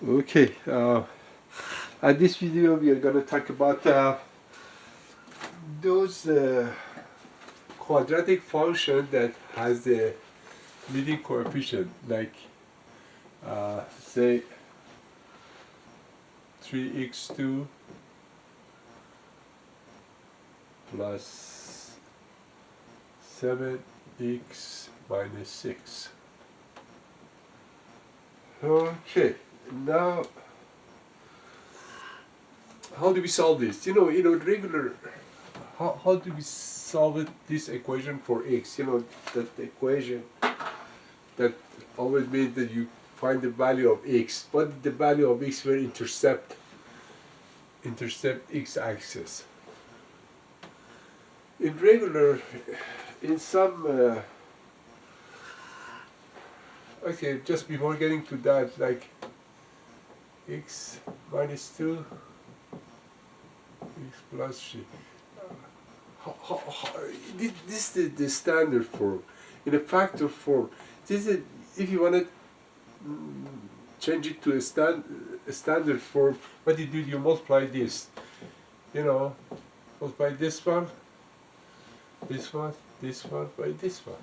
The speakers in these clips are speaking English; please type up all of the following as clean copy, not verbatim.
Okay, at this video we are going to talk about those quadratic function that has a leading coefficient, like say 3x2 plus 7x minus 6. Okay, now how do we solve this? Regular, how do we solve this equation for x? That equation that always means that you find the value of x, but the value of x will intercept x-axis. In regular, in some okay, just before getting to that, like x minus 2, x plus 3. This is the standard form. In a factor form, this is, if you want to change it to a standard form, what you do, you multiply this. Multiply this one by this one.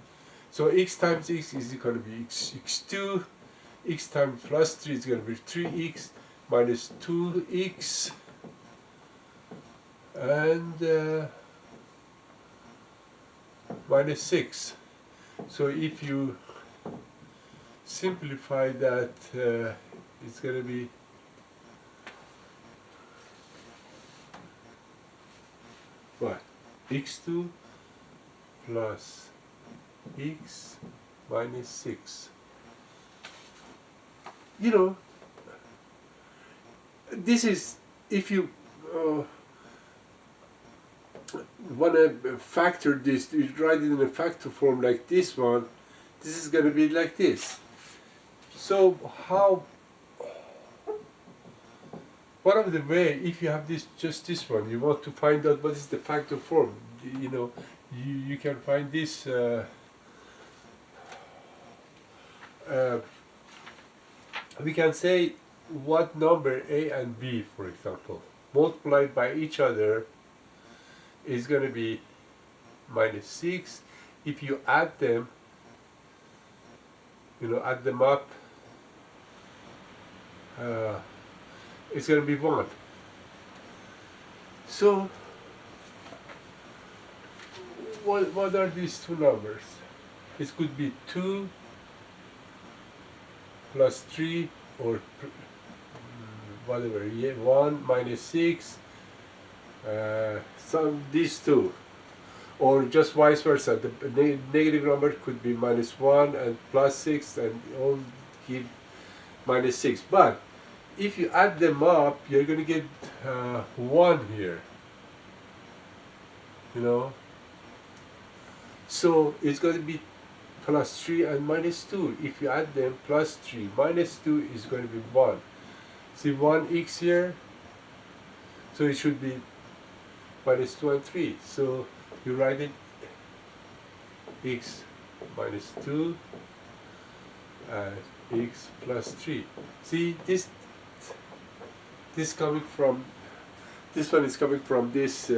So x times x is going to be x2, x times plus 3 is going to be 3x minus 2x, and minus 6. So if you simplify that, it's going to be what? x2 plus x minus 6. This is, if you want to factor this, you write it in a factor form like this one, this is going to be like this. So one of the way, if you have just this one, you want to find out what is the factor form, you can find this we can say what number A and B, for example, multiplied by each other is going to be minus 6. If you add them, add them up, it's going to be 1. So what are these two numbers? It could be 2 plus 3, or whatever, 1 minus 6, these two, or just vice versa. The negative number could be minus 1 and plus 6, and all give minus 6. But if you add them up, you're going to get 1 here. So it's going to be plus 3 and minus 2. If you add them, plus 3 minus 2 is going to be 1. See 1x here? So it should be minus 2 and 3. So you write it x minus 2 and x plus 3. See, this coming from, this one is coming from this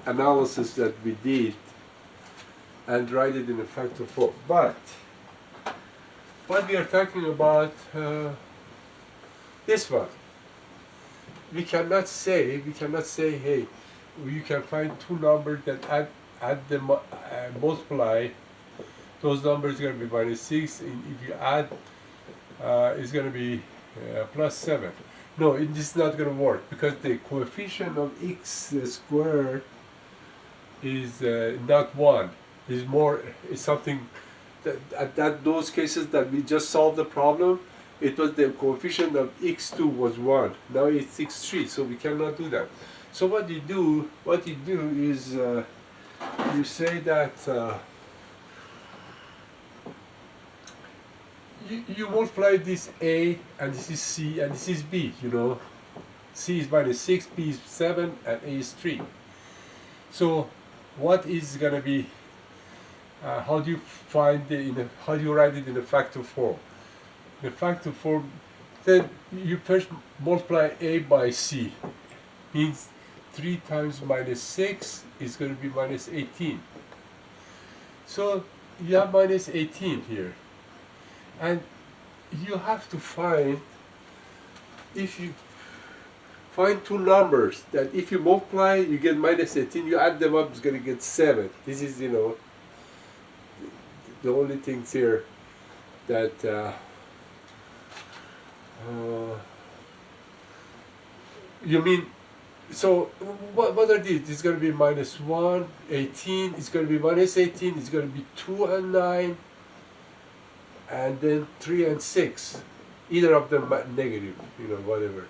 analysis that we did, and write it in a factor form. But what we are talking about, this one, we cannot say, hey, you can find two numbers that add them, multiply, those numbers are going to be minus 6, and if you add, it's going to be plus 7. No, this is not going to work, because the coefficient of x squared is not 1. Is something that those cases that we just solved the problem, it was the coefficient of x2 was 1. Now it's x3, so we cannot do that. So what you do is you say that you multiply this A, and this is C, and this is B. C is minus 6, B is 7, and A is 3. So what is going to be, how do you find how do you write it in a factor form? The factor form, then you first multiply a by c. Means 3 times minus 6 is going to be minus 18. So you have minus 18 here. And you have to find, if you find two numbers that if you multiply, you get minus 18, you add them up, it's going to get 7. This is, you know, the only things here that you mean. So what are these? It's going to be minus 1, 18, it's going to be minus 18, it's going to be 2 and 9, and then 3 and 6. Either of them negative, you know, whatever.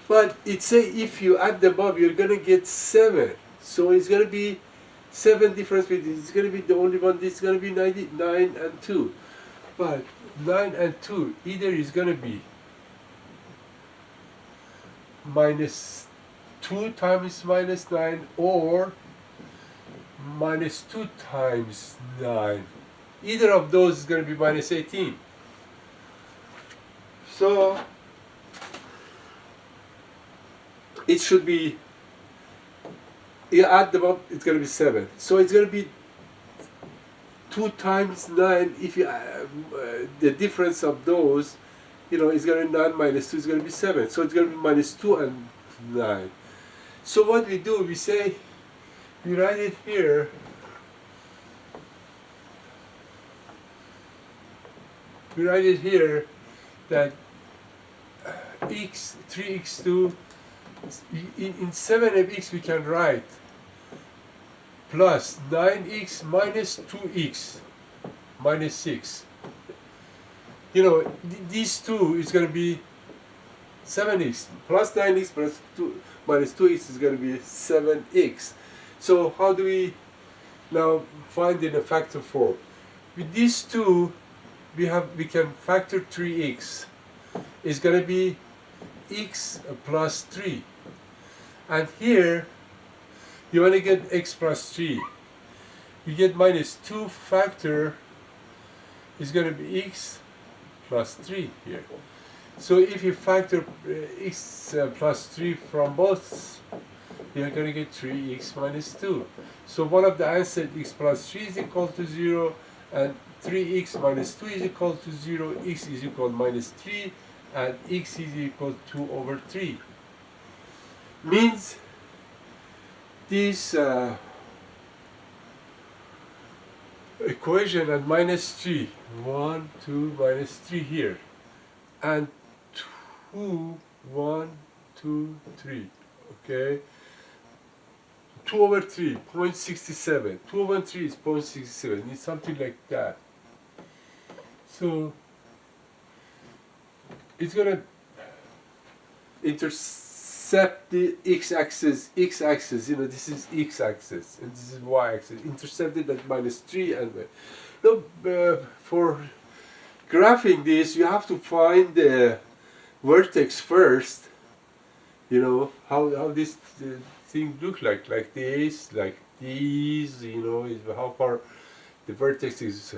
But it say if you add them up, you're going to get 7. So it's going to be 7 difference between, it's going to be the only one, this is going to be 9 and 2. But 9 and 2, either is going to be minus 2 times minus 9 or minus 2 times 9. Either of those is going to be minus 18. So it should be, you add them up, it's going to be 7. So it's going to be 2 times 9. If you the difference of those, you know, is going to be 9 minus 2 is going to be 7. So it's going to be minus 2 and 9. So what we do, we say, we write it here. We write it here that x, 3x2, in 7 of x we can write plus 9x minus 2x minus 6. You know, these two is going to be 7x plus 9x plus 2 minus 2x is going to be 7x. So how do we now find in a factor form? With these two, we can factor 3x. It's going to be x plus 3. And here, you want to get x plus 3. You get minus 2 factor is going to be x plus 3 here. So if you factor x plus 3 from both, you're going to get 3x minus 2. So one of the answers, x plus 3 is equal to 0, and 3x minus 2 is equal to 0, x is equal to minus 3, and x is equal to 2 over 3. Means this equation at minus 3, 1, 2, minus 3 here, and 2, 1, 2, 3, okay? 2 over 3, 0.67. 2 over 3 is 0.67. It's something like that. So it's going to intercept the x-axis, you know, this is x-axis, and this is y-axis. Intercepted at minus 3. And now, for graphing this, you have to find the vertex first. You know, how this thing look like this, like these, you know, is how far the vertex is.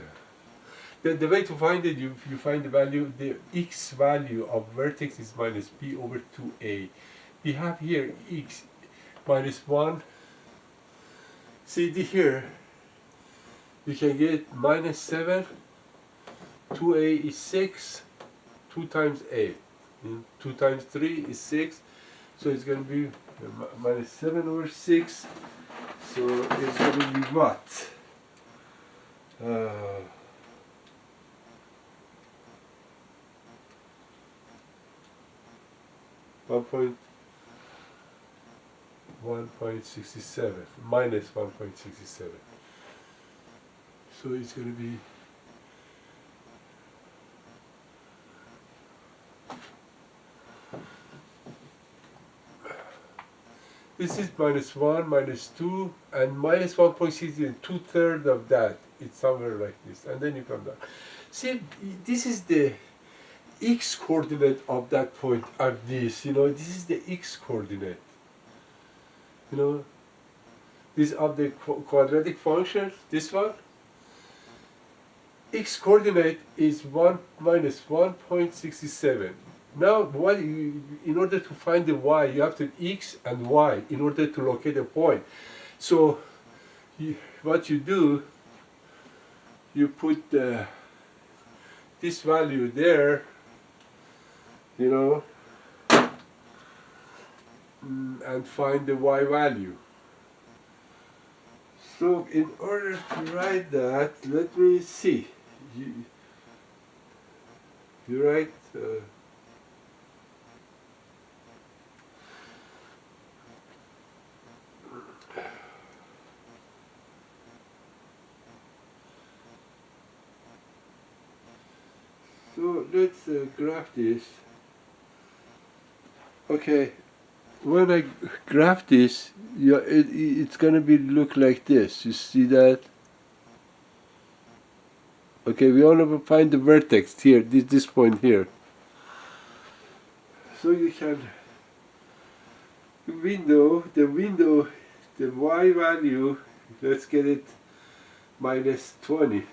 The way to find it, you find the value, the x value of vertex is minus b over 2a. We have here x minus 1. See here, you can get minus 7, 2a is 6, 2 times a. 2 times 3 is 6, so it's going to be minus 7 over 6. So it's going to be what? 1.67 minus 1.67. So it's going to be this is minus 1, minus 2, and minus 1.6, 2/3 of that. It's somewhere like this. And then you come down. See, this is the x coordinate of that point of this. You know, this is the x coordinate. You know, this of the quadratic function, this one. X coordinate is 1 minus 1.67. Now, in order to find the y, you have to x and y in order to locate a point. So, what you do, you put this value there, you know, and find the y value. So, in order to write that, let me see. You write. So let's graph this. Okay, when I graph this, it's gonna be look like this. You see that? Okay, we want to find the vertex here, this point here. So you can the window, the y value. Let's get it minus 20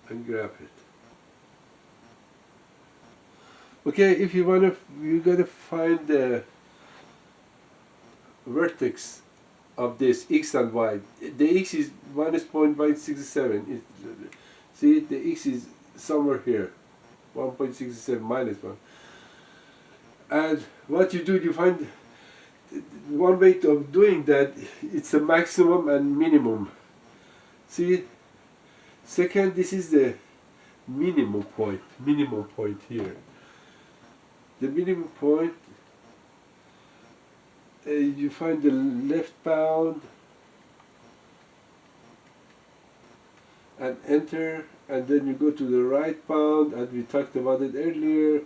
and graph it. Okay, if you wanna, you gotta find the vertex of this x and y. The x is minus 0.67. See, the x is somewhere here, 1.67 minus 1. And what you do, you find one way of doing that. It's the maximum and minimum. See, second, this is the minimum point here. The minimum point, you find the left bound and enter, and then you go to the right bound, and we talked about it earlier,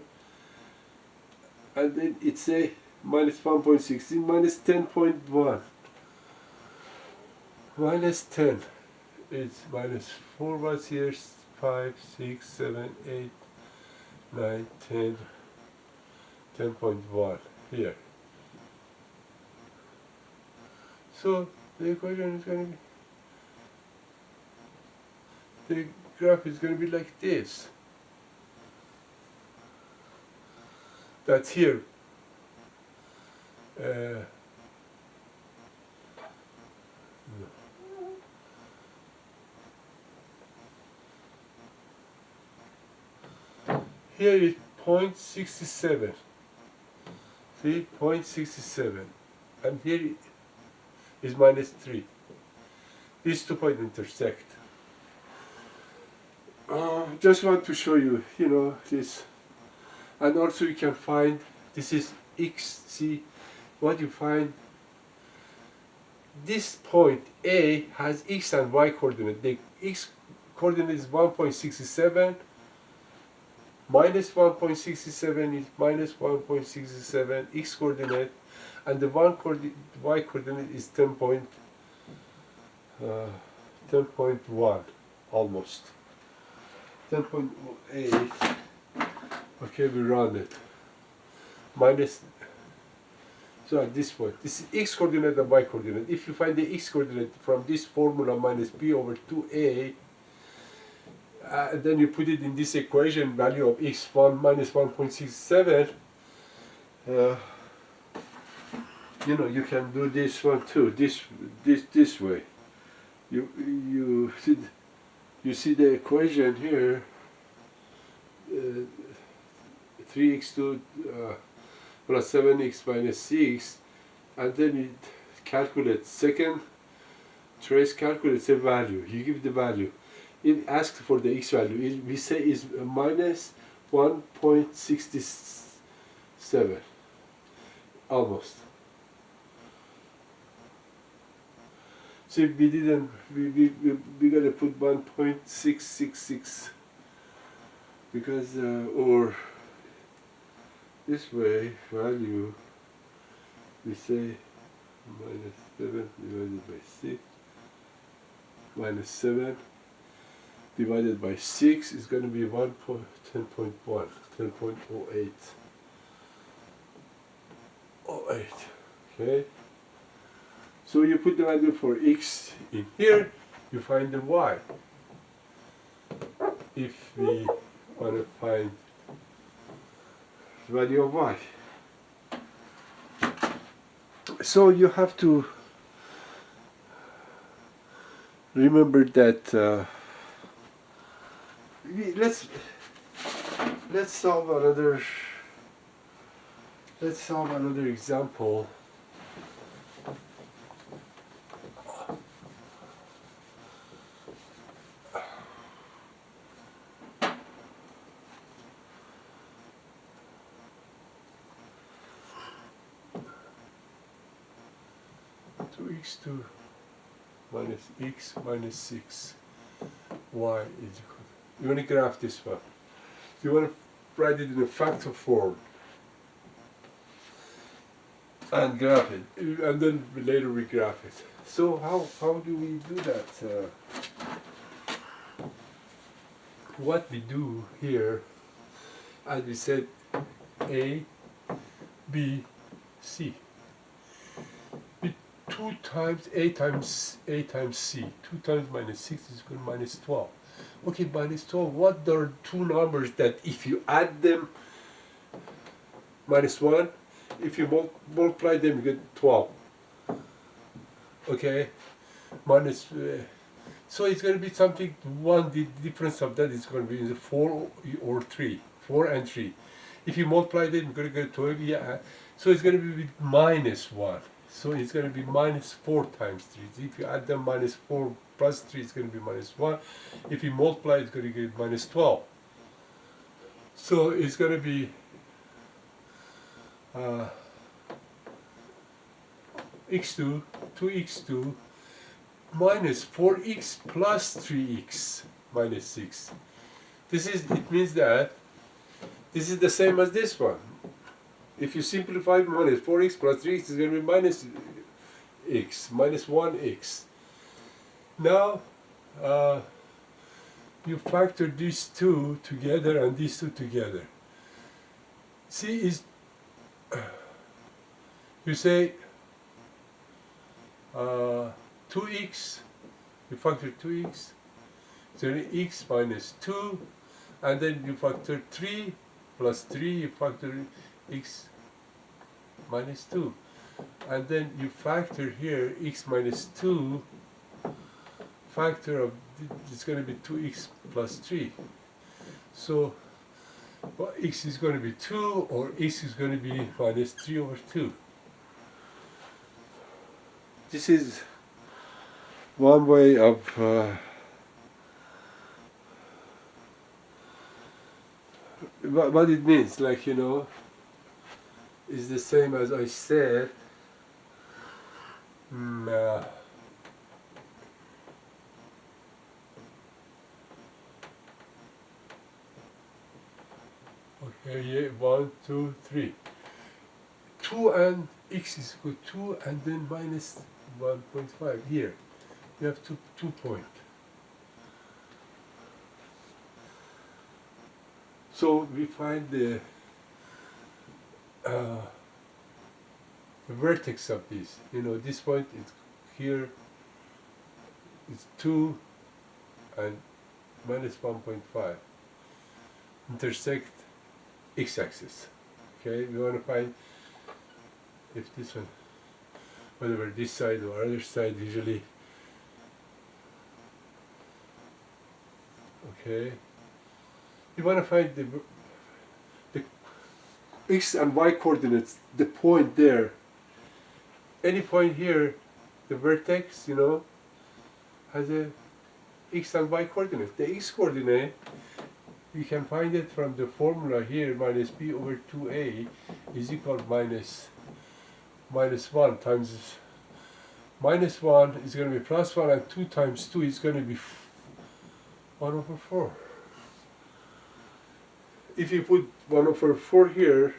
and then it's a minus 1.16 minus 10.1 minus 10. It's minus 4 was here, 5, 6, 7, 8, 9, 10, 10.1 here. So the equation is going to be, the graph is going to be like this. That's here. Here is 0.67. See, 0.67. And here is minus 3. These 2 points intersect. Just want to show you, this. And also you can find, this is x, see, what you find, this point A has x and y coordinate. The x coordinate is 1.67, minus 1.67 is minus 1.67 x coordinate, and the y coordinate is 10.1, almost 10.8. Okay, we run it. Minus, so at this point, this is x coordinate and y coordinate. If you find the x coordinate from this formula minus b over 2a, then you put it in this equation, value of x1 minus 1.67, you can do this one too, this way. You see the equation here, 3x2 plus 7x minus 6, and then it calculates second trace, calculates a value. You give the value. It asks for the x value. We say is minus 1.67, almost. So we didn't. We gotta put 1.666 because or this way value, we say minus 7 divided by 6, minus 7 divided by 6 is going to be 10.1, 10.08. 08. Okay? So you put the value for x in here, you find the y. If we want to find the value of y. So you have to remember that let's solve another example. 2x2 minus x minus 6 y is equal. You want to graph this one. You want to write it in a factor form and graph it, and then later we graph it. So how do we do that? What we do here, as we said, A, B, C. 2 times A times C. 2 times minus 6 is equal to minus 12. Okay, minus 12, what are two numbers that if you add them, minus 1, if you multiply them, you get 12. Okay, minus, so it's going to be something, the difference of that is going to be in the 4 or 3, 4 and 3. If you multiply them, you're going to get 12, yeah, so it's going to be minus 1. So it's going to be minus 4 times 3. If you add them, minus 4 plus 3 is going to be minus 1. If you multiply, it's going to get minus 12. So it's going to be x2, 2x2 minus 4x plus 3x minus 6. It means that this is the same as this one. If you simplify minus 4x plus 3x, it's going to be minus x, minus 1x. Now, you factor these two together and these two together. See, you say 2x, you factor 2x, then x minus 2, and then you factor 3 plus 3, you factor x minus 2, and then you factor here x minus 2, factor of it's going to be 2x plus 3. So x is going to be 2, or x is going to be minus 3 over 2. This is one way of what it means, like, is the same as I said. Okay, yeah, 1, 2, 3. 2 and x is equal to 2 and then minus 1.5 here. You have 2 point. So we find the vertex of this. This point is here, it's 2 and minus 1.5. Intersect x-axis. Okay, we want to find if this one, whatever, this side or other side usually. Okay, you want to find the x and y coordinates, the point there. Any point here, the vertex, has a x and y coordinate. The x coordinate, you can find it from the formula here, minus b over 2a is equal to minus 1 times minus 1 is going to be plus 1, and 2 times 2 is going to be 1 over 4. If you put 1 over 4 here,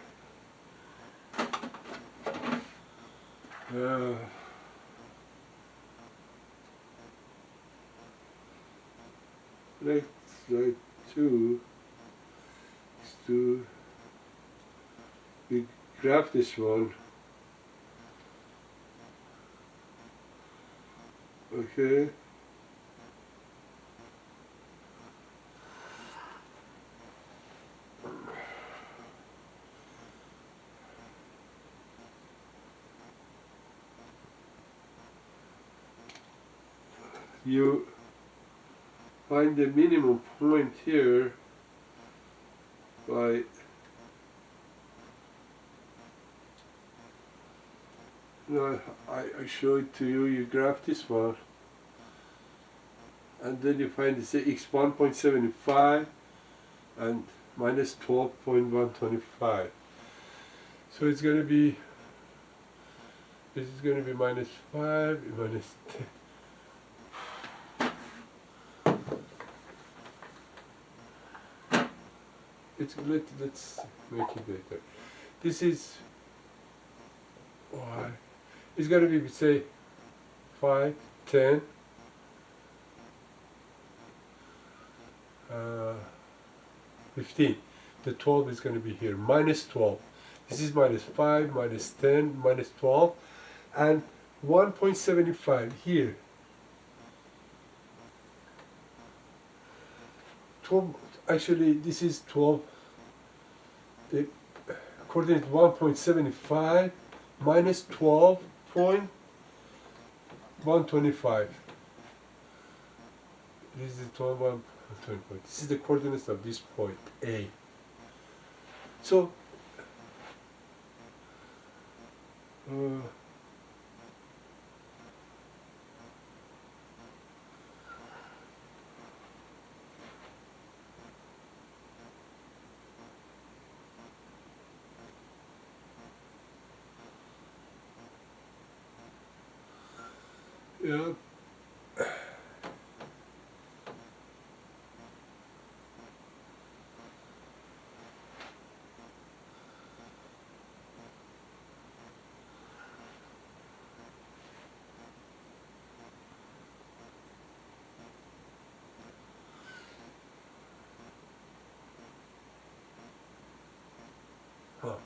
let's write 2 to we graph this one. Okay. you find the minimum point here by I show it to you. You graph this one, and then you find say x 1.75 and minus 12.125. So it's going to be, this is going to be minus 5 minus 10. Let's make it better. This is y. It's going to be, say, 5, 10, 15. The 12 is going to be here, minus 12. This is minus 5, minus 10, minus 12, and 1.75 here. 12, actually, this is 12. The coordinate 1.75 minus 12.125. This is the 12.125. This is the coordinates of this point, A. So, yeah. Huh.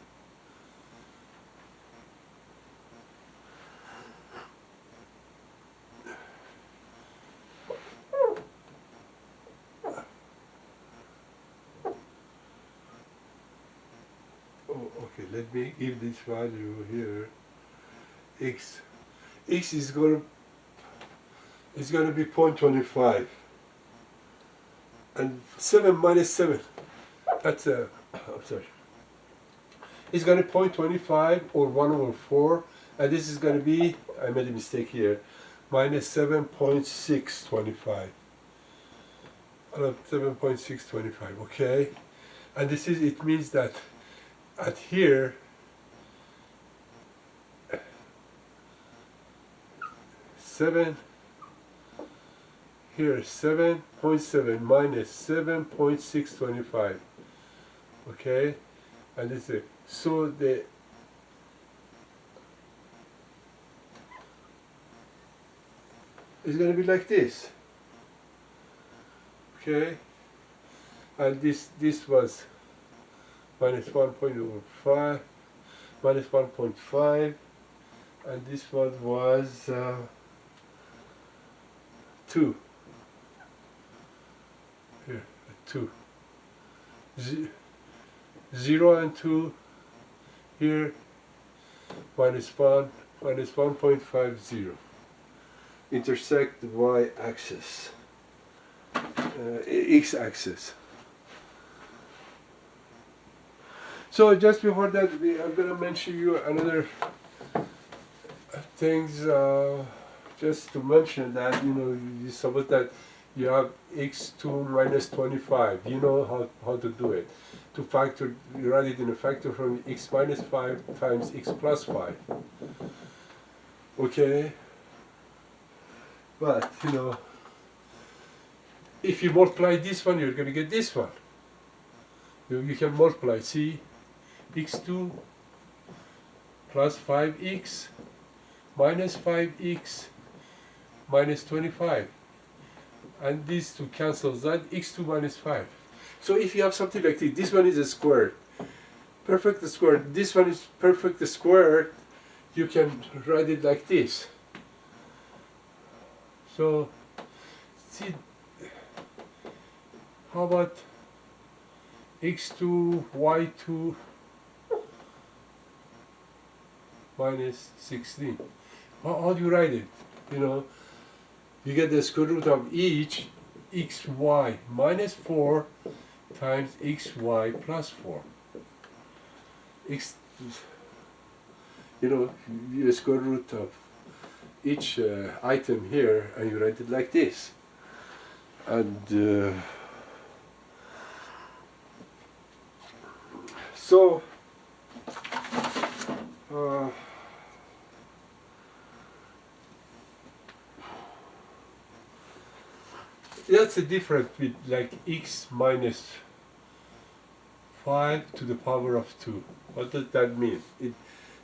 Oh, okay, let me give this value here. X is going to be 0.25, and 7 minus 7, that's I'm sorry, it's going to 0.25 or 1 over 4, and this is going to be, I made a mistake here, minus 7.625. 7.625, okay, and this is, it means that at here 7, here 7.7 minus 7.625, okay, and this is, so the it's going to be like this, okay, and this was minus 1.5, minus 1.5, and this one was 2. Here, 2. 0 and 2. Here, minus 1, minus 1.50. Intersect the y-axis, x-axis. So just before that, I'm going to mention you another things. Just to mention that, you suppose that you have x2 minus 25. You know how to do it. To factor, you write it in a factor from x minus 5 times x plus 5. Okay? But, if you multiply this one, you're going to get this one. You can multiply, see, x2 plus 5x minus 5x minus 25, and these two cancels that, x2 minus 5. So if you have something like this one is a square, perfect square, this one is perfect square, you can write it like this. So see, how about x2 y2 minus 16? How do you write it? You get the square root of each xy minus 4 times xy plus 4. X, you square root of each item here, and you write it like this. And so that's the difference with like x minus 5 to the power of 2. What does that mean?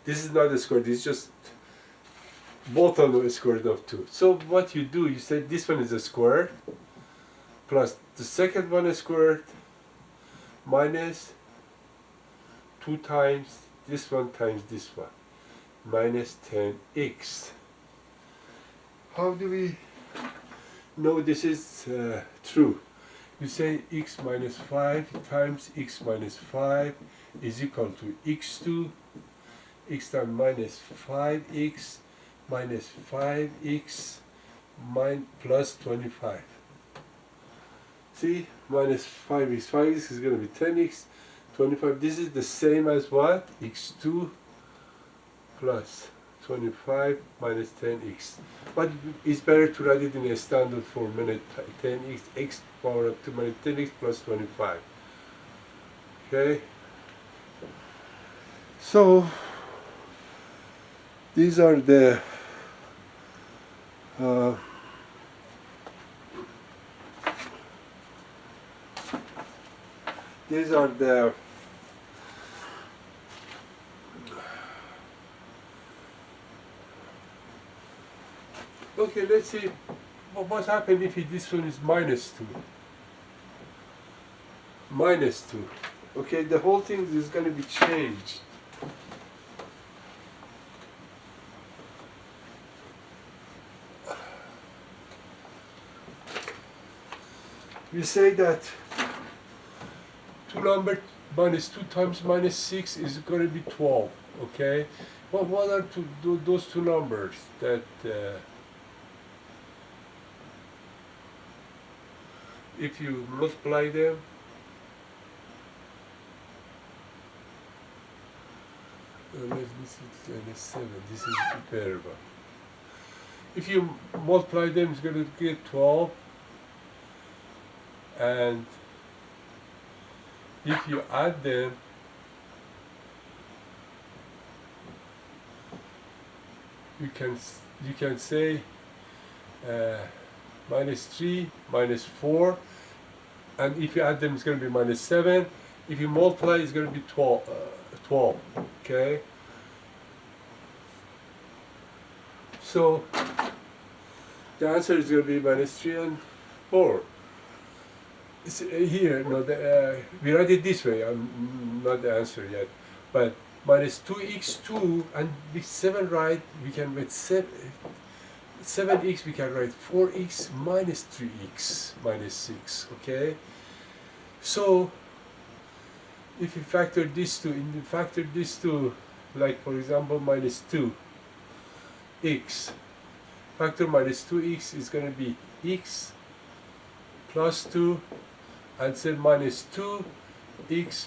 This is not a square, this is just both of them are square root of 2. So what you do, you say this one is a square plus the second one is squared minus 2 times this one times this one minus 10x. How do we know this is true? You say x minus 5 times x minus 5 is equal to x2, x times minus 5x minus 5x plus 25. See, minus 5x is going to be 10x, 25. This is the same as what? x2 plus 25 minus 10x. But it's better to write it in a standard form, 10x, x power of 2 minus 10x plus 25. Okay? So, these are the okay, let's see what happens if this one is minus 2. Minus 2. Okay, the whole thing is going to be changed. We say that 2 number minus 2 times minus 6 is going to be 12. Okay, well, what are those two numbers that if you multiply them, this is 7, this is variable. If you multiply them, it's going to get 12, and if you add them, you can say minus 3, minus 4, and if you add them, it's going to be minus 7. If you multiply, it's going to be 12. Okay? So the answer is going to be minus 3 and 4. It's here, no, we write it this way. I'm not the answer yet, but minus 2x2 and with 7 right, we can write 7x, we can write 4x minus 3x minus 6. Okay, so if you factor these two, like for example minus 2x, factor minus 2x is going to be x plus 2, and say minus 2x plus